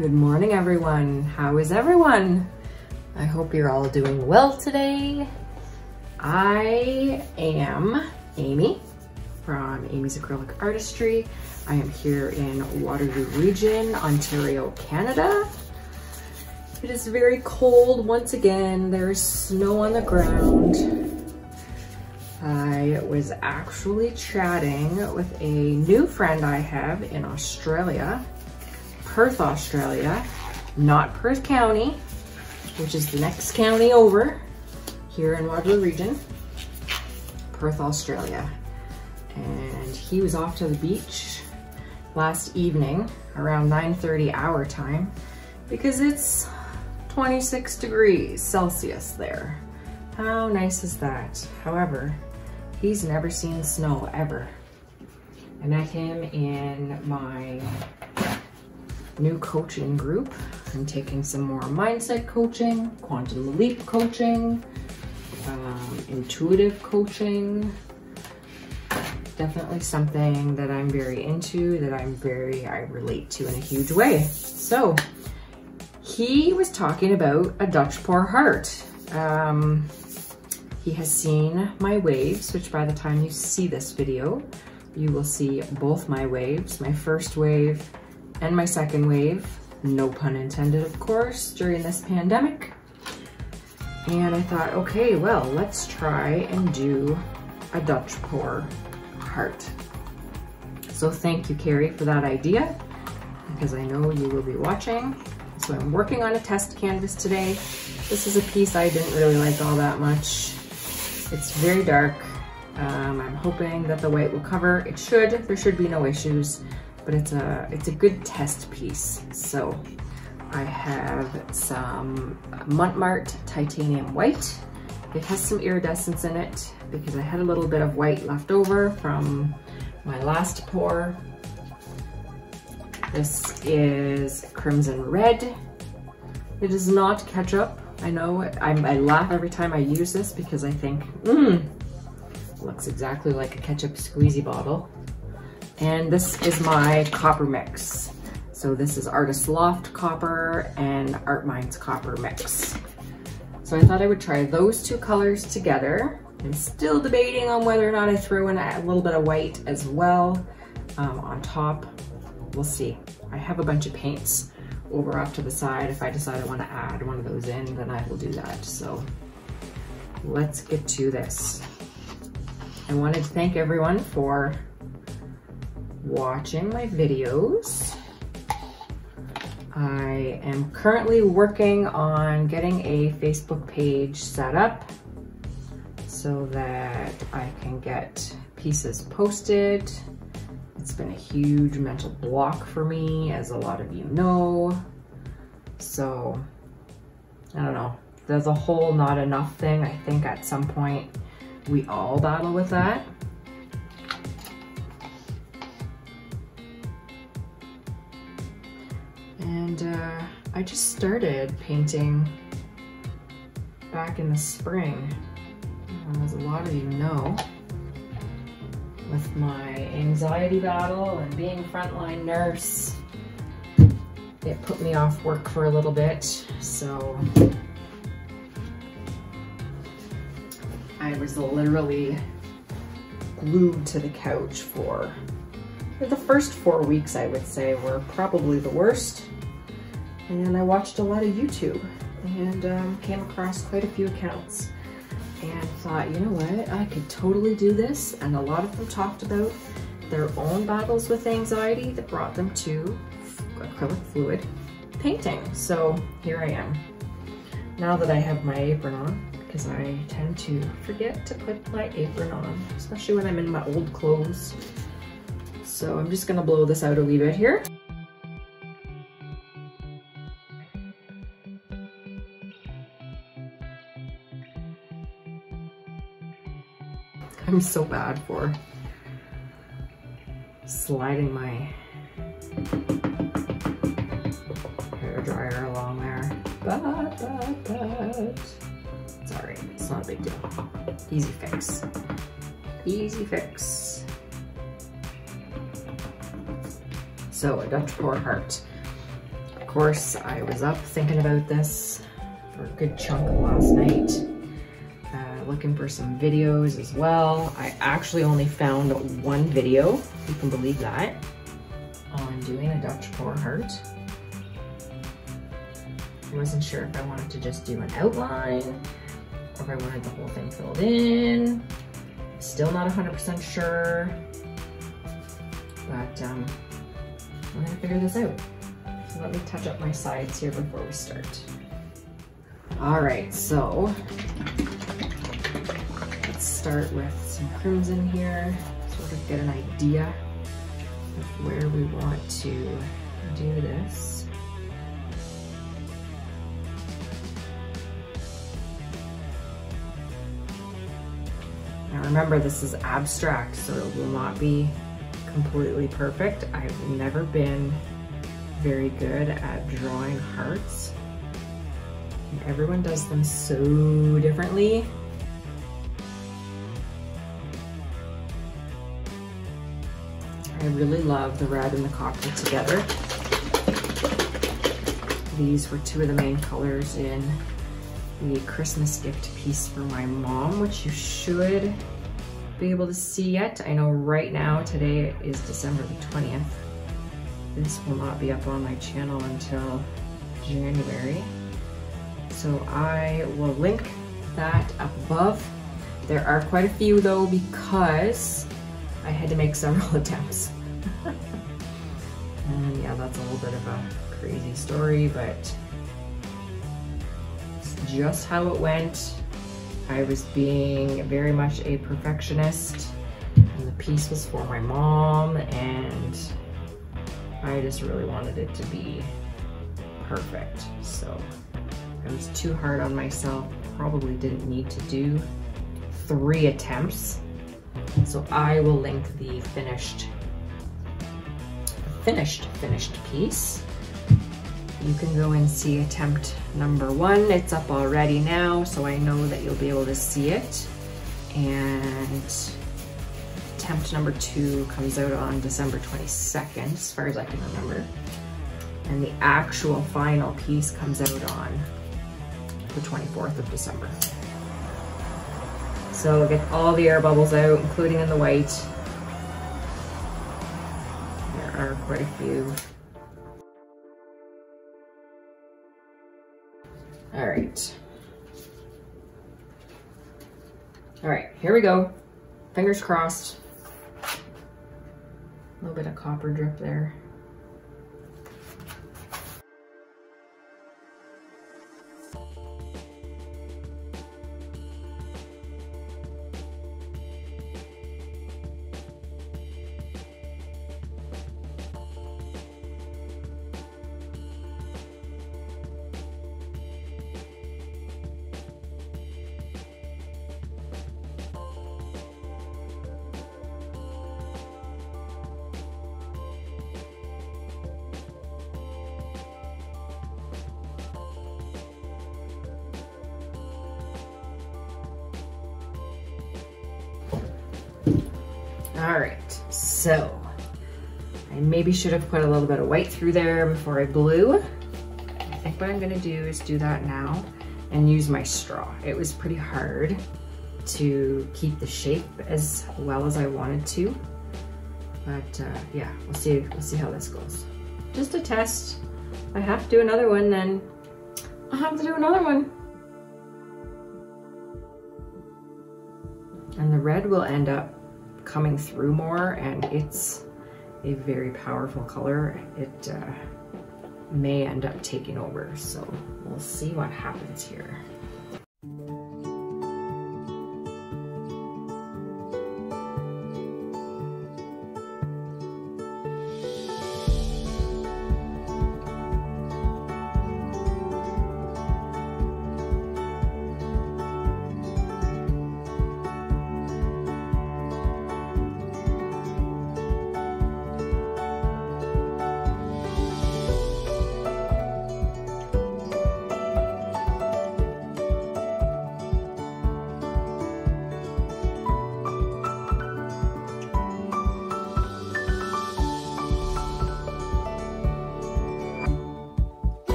Good morning, everyone. How is everyone? I hope you're all doing well today. I am Amy from Amy's Acrylic Artistry. I am here in Waterloo Region, Ontario, Canada. It is very cold once again. There's snow on the ground. I was actually chatting with a new friend I have in Australia, Perth, Australia, not Perth County, which is the next county over here in Waterloo Region, Perth, Australia. And he was off to the beach last evening around 9:30 our time because it's 26 degrees Celsius there. How nice is that? However, he's never seen snow ever. I met him in my new coaching group. I'm taking some more mindset coaching, quantum leap coaching, intuitive coaching. Definitely something that I'm very into, that I relate to in a huge way. So he was talking about a Dutch pour heart. He has seen my waves, which by the time you see this video, you will see both my waves, my first wave and my second wave, no pun intended, of course, during this pandemic. And I thought, okay, well, let's try and do a Dutch pour heart. So thank you, Carrie, for that idea, because I know you will be watching. So I'm working on a test canvas today. This is a piece I didn't really like all that much. It's very dark. I'm hoping that the white will cover. It should, there should be no issues, but it's a good test piece. So I have some Montmart titanium white. It has some iridescence in it because I had a little bit of white left over from my last pour. This is crimson red. It is not ketchup. I know, I laugh every time I use this because I think, looks exactly like a ketchup squeezy bottle. And this is my copper mix. So this is Artist Loft copper and Art Minds copper mix. So I thought I would try those two colors together. I'm still debating on whether or not I throw in a little bit of white as well on top. We'll see. I have a bunch of paints over off to the side. If I decide I want to add one of those in, then I will do that. So let's get to this. I wanted to thank everyone for watching my videos. I am currently working on getting a Facebook page set up so that I can get pieces posted. It's been a huge mental block for me, as a lot of you know. So, I don't know. There's a whole not enough thing. I think at some point we all battle with that. And I just started painting back in the spring, as a lot of you know. With my anxiety battle and being frontline nurse, it put me off work for a little bit. So I was literally glued to the couch for the first 4 weeks, I would say, were probably the worst. And I watched a lot of YouTube and came across quite a few accounts. And thought, you know what, I could totally do this. And a lot of them talked about their own battles with anxiety that brought them to acrylic fluid painting. So here I am. Now that I have my apron on, because I tend to forget to put my apron on, especially when I'm in my old clothes. So I'm just gonna blow this out a wee bit here. I'm so bad for sliding my hair dryer along there, but it's all right, it's not a big deal. Easy fix, easy fix. So a Dutch pour heart. course, I was up thinking about this for a good chunk of last night, looking for some videos as well. I actually only found one video, if you can believe that, on doing a Dutch pour heart. I wasn't sure if I wanted to just do an outline or if I wanted the whole thing filled in. Still not 100% sure, but we're gonna figure this out. So let me touch up my sides here before we start. All right, so let's start with some crimson here, sort of get an idea of where we want to do this. Now remember, this is abstract, so it will not be completely perfect. I've never been very good at drawing hearts. And everyone does them so differently. I really love the red and the copper together. These were two of the main colors in the Christmas gift piece for my mom, which you should be able to see yet. I know right now, today is December the 20th. This will not be up on my channel until January. So I will link that up above. There are quite a few though, because I had to make several attempts. And yeah, that's a little bit of a crazy story, but it's just how it went. I was being very much a perfectionist, and the piece was for my mom, and I just really wanted it to be perfect. So I was too hard on myself, probably didn't need to do 3 attempts. So I will link the finished piece. You can go and see attempt number 1. It's up already now, so I know that you'll be able to see it. And attempt number 2 comes out on December 22nd, as far as I can remember. And the actual final piece comes out on the 24th of December. So get all the air bubbles out, including in the white. There are quite a few. All right. All right, here we go. Fingers crossed. A little bit of copper drip there. All right, so I maybe should have put a little bit of white through there before I blew. I think what I'm gonna do is do that now and use my straw. It was pretty hard to keep the shape as well as I wanted to, but yeah, we'll see how this goes. Just a test. If I have to do another one, then I'll have to do another one. And the red will end up coming through more, and it's a very powerful color. It may end up taking over, so we'll see what happens here.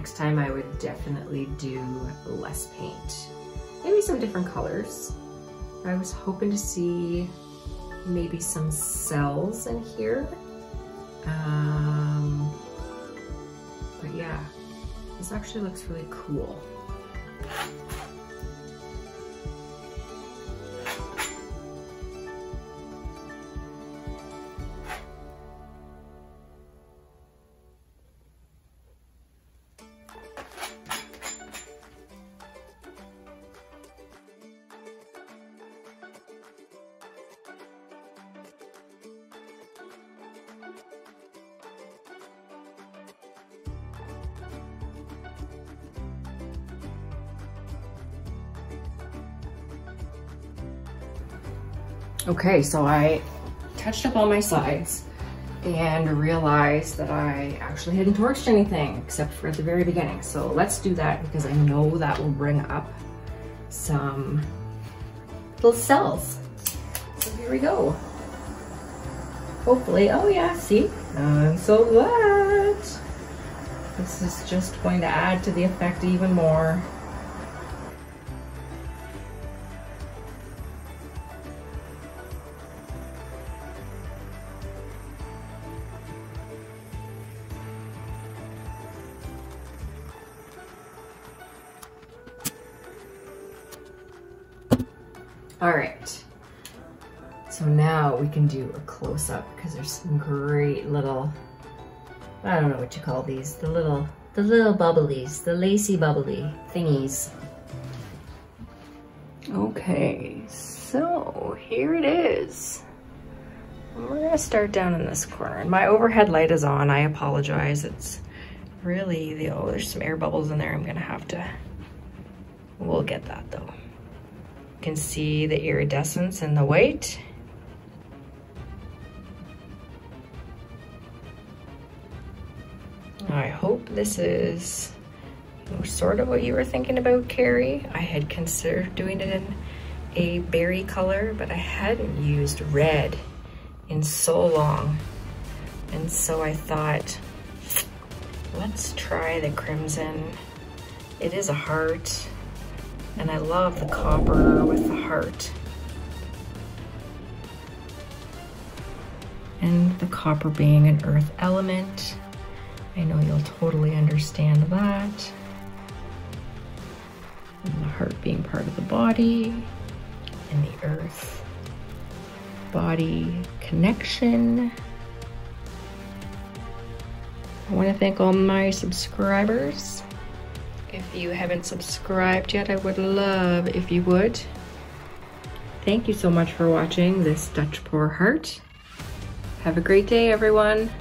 next time I would definitely do less paint. Maybe some different colors. I was hoping to see maybe some cells in here. But yeah, this actually looks really cool. Okay, so I touched up all my sides and realized that I actually hadn't torched anything except for at the very beginning. So let's do that because I know that will bring up some little cells. So here we go. Hopefully, oh yeah, see? I'm so glad. This is just going to add to the effect even more. All right, so now we can do a close-up because there's some great little, I don't know what you call these, the little bubblies, the lacy bubbly thingies. Okay, so here it is. We're gonna start down in this corner. And my overhead light is on, I apologize. It's really, oh, there's some air bubbles in there. I'm gonna have to, we'll get that though. Can see the iridescence in the white. I hope this is sort of what you were thinking about, Carrie. I had considered doing it in a berry color, but I hadn't used red in so long. And so I thought, let's try the crimson. It is a heart. And I love the copper with the heart. And the copper being an earth element. I know you'll totally understand that. And the heart being part of the body. And the earth body connection. I want to thank all my subscribers. If you haven't subscribed yet, I would love if you would. Thank you so much for watching this Dutch pour heart. Have a great day, everyone.